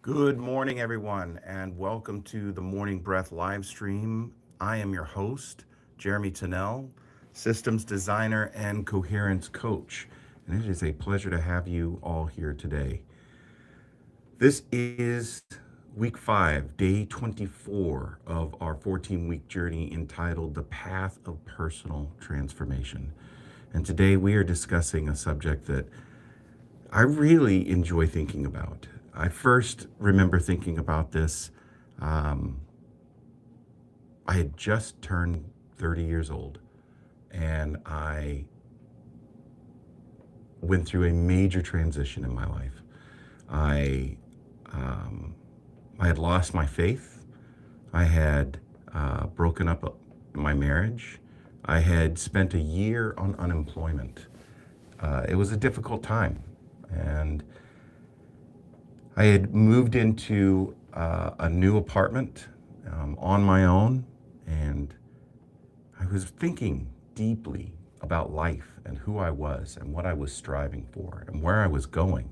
Good morning, everyone, and welcome to the Morning Breath live stream. I am your host, Jeremy Tennell, systems designer and coherence coach, and it is a pleasure to have you all here today. This is week 5, day 24 of our 14-week journey entitled The Path of Personal Transformation. And today we are discussing a subject that I really enjoy thinking about. I first remember thinking about this. Um, I had just turned 30 years old, and I went through a major transition in my life. I um, I had lost my faith. I had broken up my marriage. I had spent a year on unemployment. It was a difficult time, and I had moved into a new apartment on my own, and I was thinking deeply about life and who I was and what I was striving for and where I was going.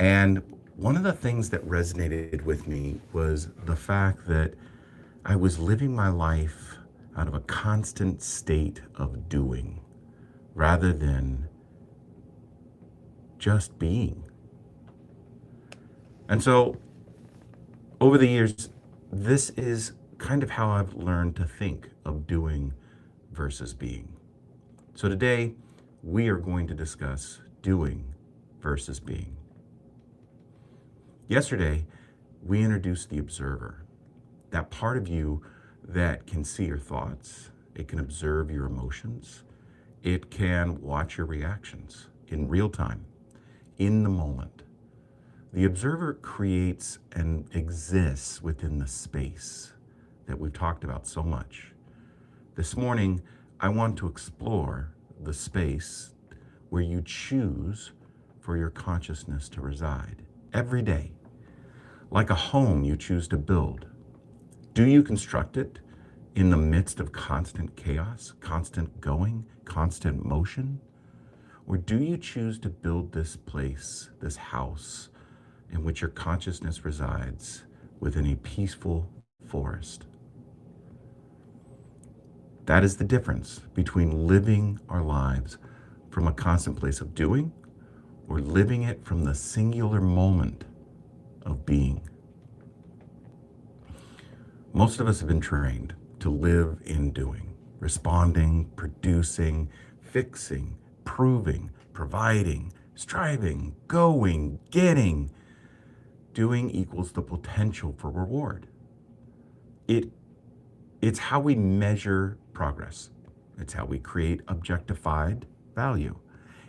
And one of the things that resonated with me was the fact that I was living my life out of a constant state of doing rather than just being. And so over the years, this is kind of how I've learned to think of doing versus being. So today, we are going to discuss doing versus being. Yesterday, we introduced the observer, that part of you that can see your thoughts, it can observe your emotions, it can watch your reactions in real time, in the moment. The observer creates and exists within the space that we've talked about so much. This morning, I want to explore the space where you choose for your consciousness to reside every day. Like a home you choose to build. Do you construct it in the midst of constant chaos, constant going, constant motion? Or do you choose to build this place, this house, in which your consciousness resides within a peaceful forest? That is the difference between living our lives from a constant place of doing or living it from the singular moment of being. Most of us have been trained to live in doing, responding, producing, fixing, proving, providing, striving, going, getting. Doing equals the potential for reward. It's how we measure progress. It's how we create objectified value.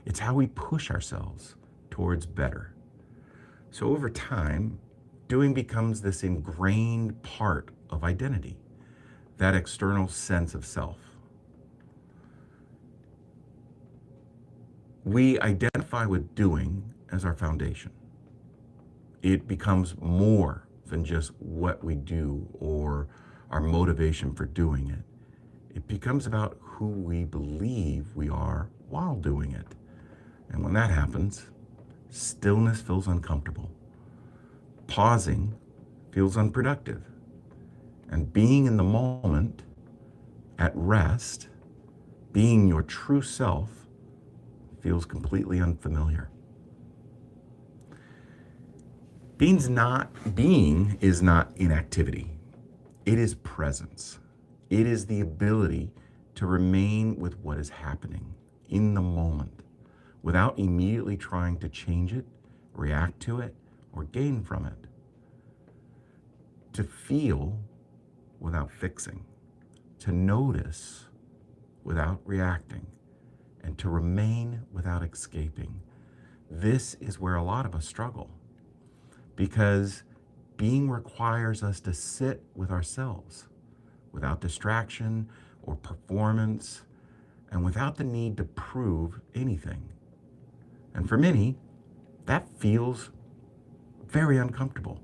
It's how we push ourselves towards better. So over time, doing becomes this ingrained part of identity, that external sense of self. We identify with doing as our foundation. It becomes more than just what we do or our motivation for doing it. It becomes about who we believe we are while doing it. And when that happens, stillness feels uncomfortable. Pausing feels unproductive. And being in the moment, at rest, being your true self, feels completely unfamiliar. Being is not inactivity. It is presence. It is the ability to remain with what is happening in the moment without immediately trying to change it, react to it, or gain from it. To feel without fixing, to notice without reacting, and to remain without escaping. This is where a lot of us struggle, because being requires us to sit with ourselves without distraction or performance and without the need to prove anything. And for many, that feels very uncomfortable.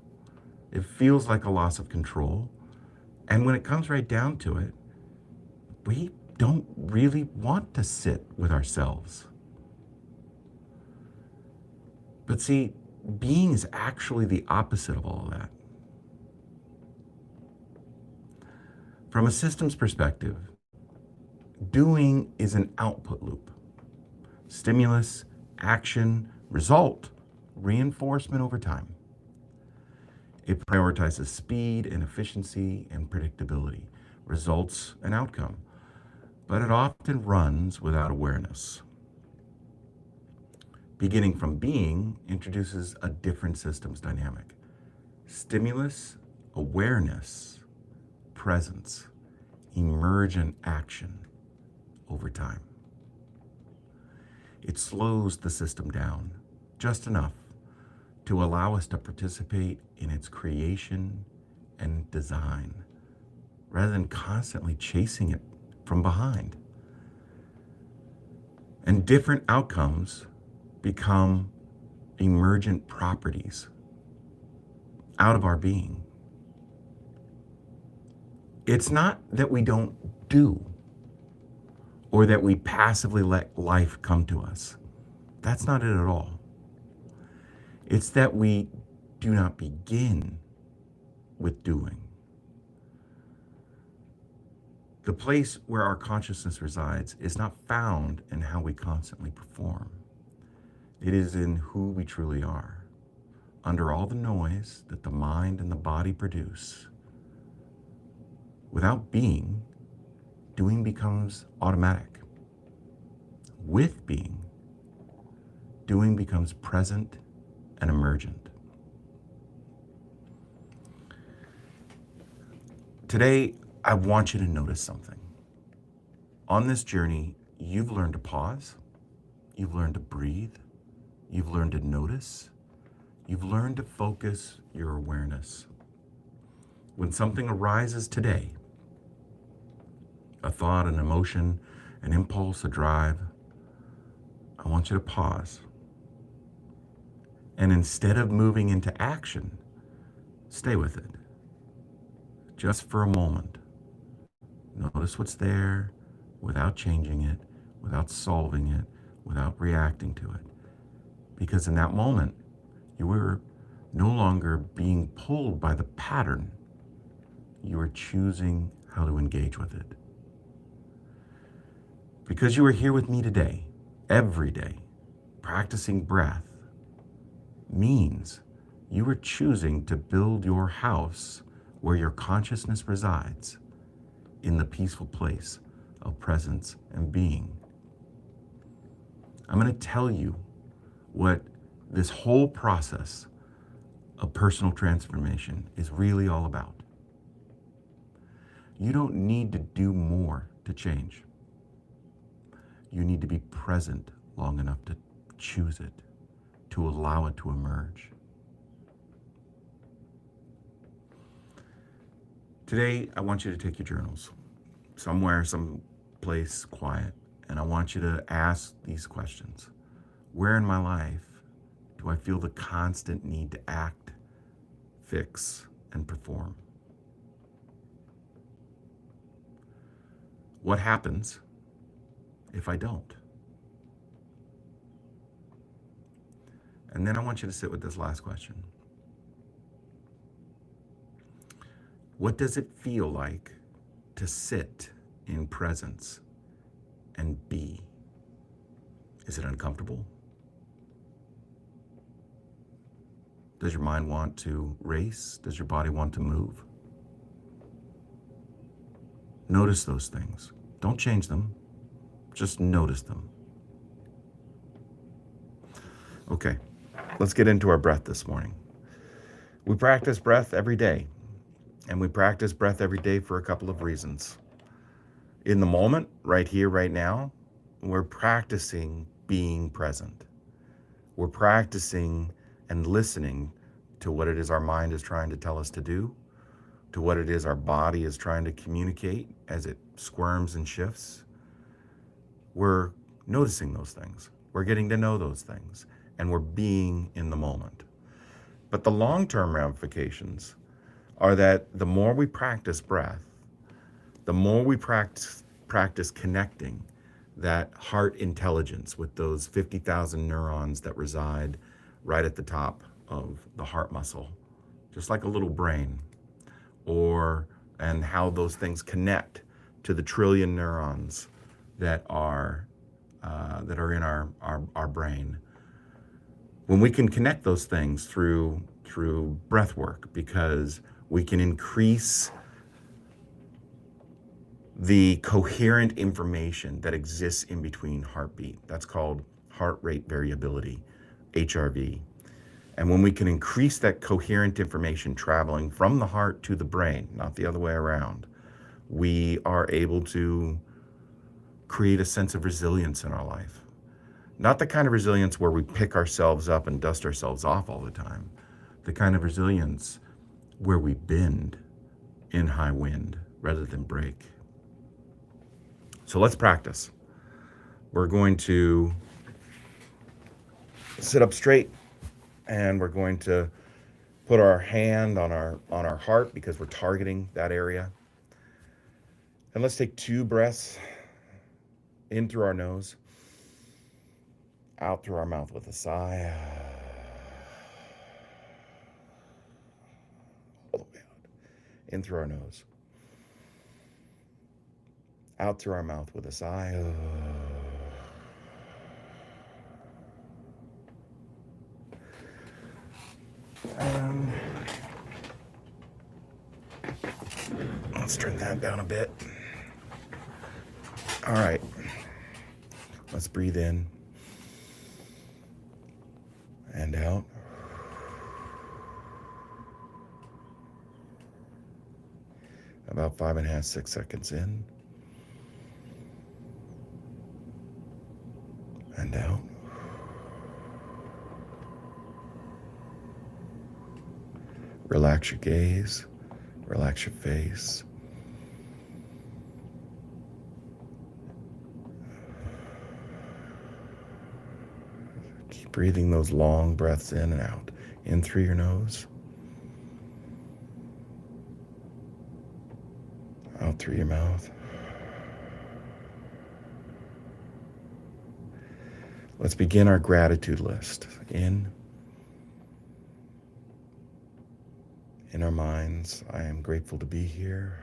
It feels like a loss of control. And when it comes right down to it, we don't really want to sit with ourselves. But see, being is actually the opposite of all of that. From a systems perspective, doing is an output loop. Stimulus, action, result, reinforcement over time. It prioritizes speed and efficiency and predictability, results and outcome, but it often runs without awareness. Beginning from being introduces a different systems dynamic. Stimulus, awareness, presence, emergent action over time. It slows the system down just enough to allow us to participate in its creation and design, rather than constantly chasing it from behind. And different outcomes become emergent properties out of our being. It's not that we don't do or that we passively let life come to us. That's not it at all. It's that we do not begin with doing. The place where our consciousness resides is not found in how we constantly perform. It is in who we truly are. Under all the noise that the mind and the body produce, without being, doing becomes automatic. With being, doing becomes present and emergent. Today, I want you to notice something. On this journey, you've learned to pause, you've learned to breathe, you've learned to notice, you've learned to focus your awareness. When something arises today, a thought, an emotion, an impulse, a drive, I want you to pause. And instead of moving into action, stay with it. Just for a moment. Notice what's there without changing it, without solving it, without reacting to it. Because in that moment, you were no longer being pulled by the pattern. You are choosing how to engage with it. Because you are here with me today, every day, practicing breath, means you are choosing to build your house where your consciousness resides, in the peaceful place of presence and being. I'm going to tell you what this whole process of personal transformation is really all about. You don't need to do more to change. You need to be present long enough to choose it, to allow it to emerge. Today, I want you to take your journals somewhere, someplace quiet, and I want you to ask these questions. Where in my life do I feel the constant need to act, fix, and perform? What happens if I don't? And then I want you to sit with this last question. What does it feel like to sit in presence and be? Is it uncomfortable? Does your mind want to race? Does your body want to move? Notice those things. Don't change them. Just notice them. Okay, let's get into our breath this morning. We practice breath every day. And we practice breath every day for a couple of reasons. In the moment, right here, right now, we're practicing being present. We're practicing and listening to what it is our mind is trying to tell us to do, to what it is our body is trying to communicate as it squirms and shifts. We're noticing those things. We're getting to know those things. And we're being in the moment. But the long-term ramifications are that the more we practice breath, the more we practice connecting that heart intelligence with those 50,000 neurons that reside right at the top of the heart muscle, just like a little brain, and how those things connect to the trillion neurons that are in our brain. When we can connect those things through breath work, because we can increase the coherent information that exists in between heartbeat. That's called heart rate variability, HRV. And when we can increase that coherent information traveling from the heart to the brain, not the other way around, we are able to create a sense of resilience in our life. Not the kind of resilience where we pick ourselves up and dust ourselves off all the time. The kind of resilience where we bend in high wind rather than break. So let's practice. We're going to sit up straight, and we're going to put our hand on our heart because we're targeting that area. And let's take 2 breaths in through our nose, out through our mouth with a sigh. All the way out. In through our nose, out through our mouth with a sigh. Let's turn that down a bit. All right. Let's breathe in and out. About 5.5, 6 seconds in and out. Relax your gaze, relax your face. Keep breathing those long breaths in and out. In through your nose, out through your mouth. Let's begin our gratitude list. In our minds, I am grateful to be here.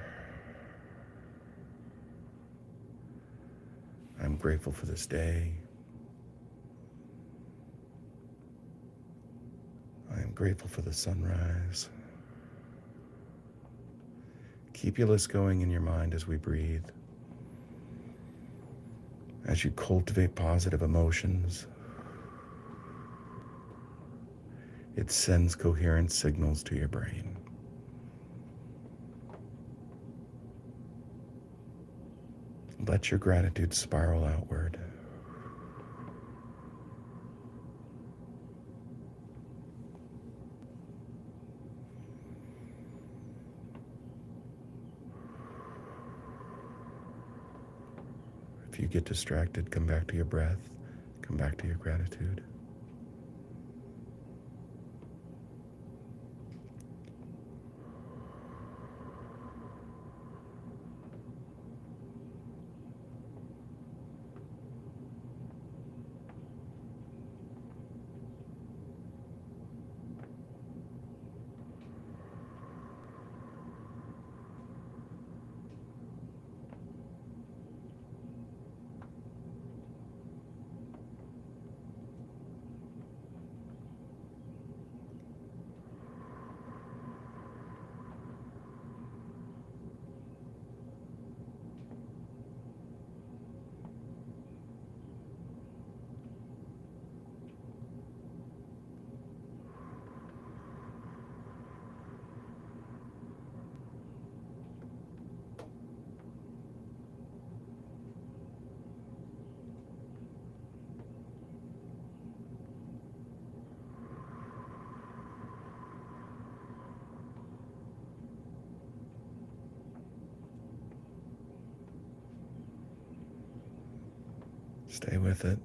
I'm grateful for this day. I am grateful for the sunrise. Keep your list going in your mind as we breathe. As you cultivate positive emotions, it sends coherent signals to your brain. Let your gratitude spiral outward. If you get distracted, come back to your breath, come back to your gratitude. Stay with it.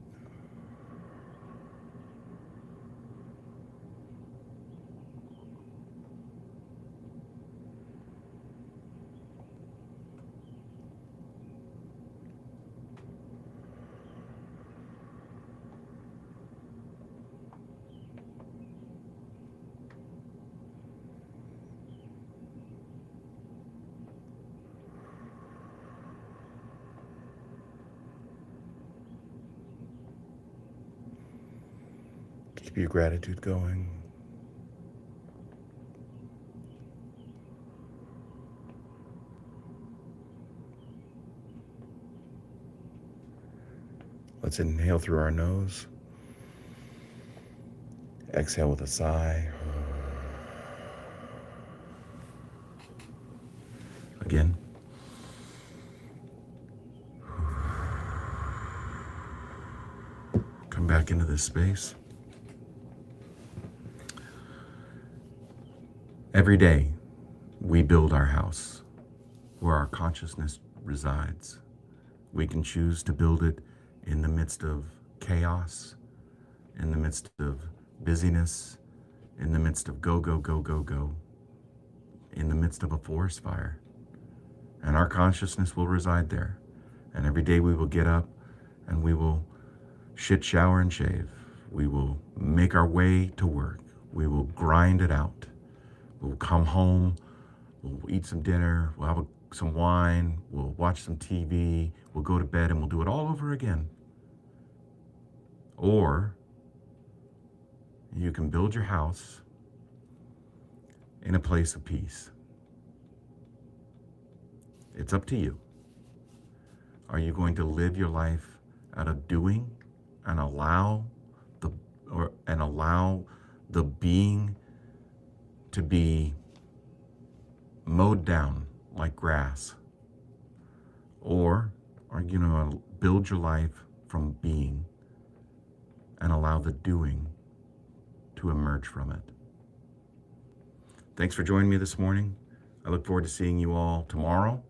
your gratitude going. Let's inhale through our nose. Exhale with a sigh. Again. Come back into this space. Every day, we build our house where our consciousness resides. We can choose to build it in the midst of chaos, in the midst of busyness, in the midst of go, go, go, go, go, in the midst of a forest fire. And our consciousness will reside there. And every day we will get up and we will shit, shower, and shave. We will make our way to work. We will grind it out. We'll come home. We'll eat some dinner. We'll have some wine. We'll watch some TV. We'll go to bed and we'll do it all over again. Or you can build your house in a place of peace. It's up to you. Are you going to live your life out of doing and allow the being to be mowed down like grass? Or are you going to build your life from being and allow the doing to emerge from it? Thanks for joining me this morning. I look forward to seeing you all tomorrow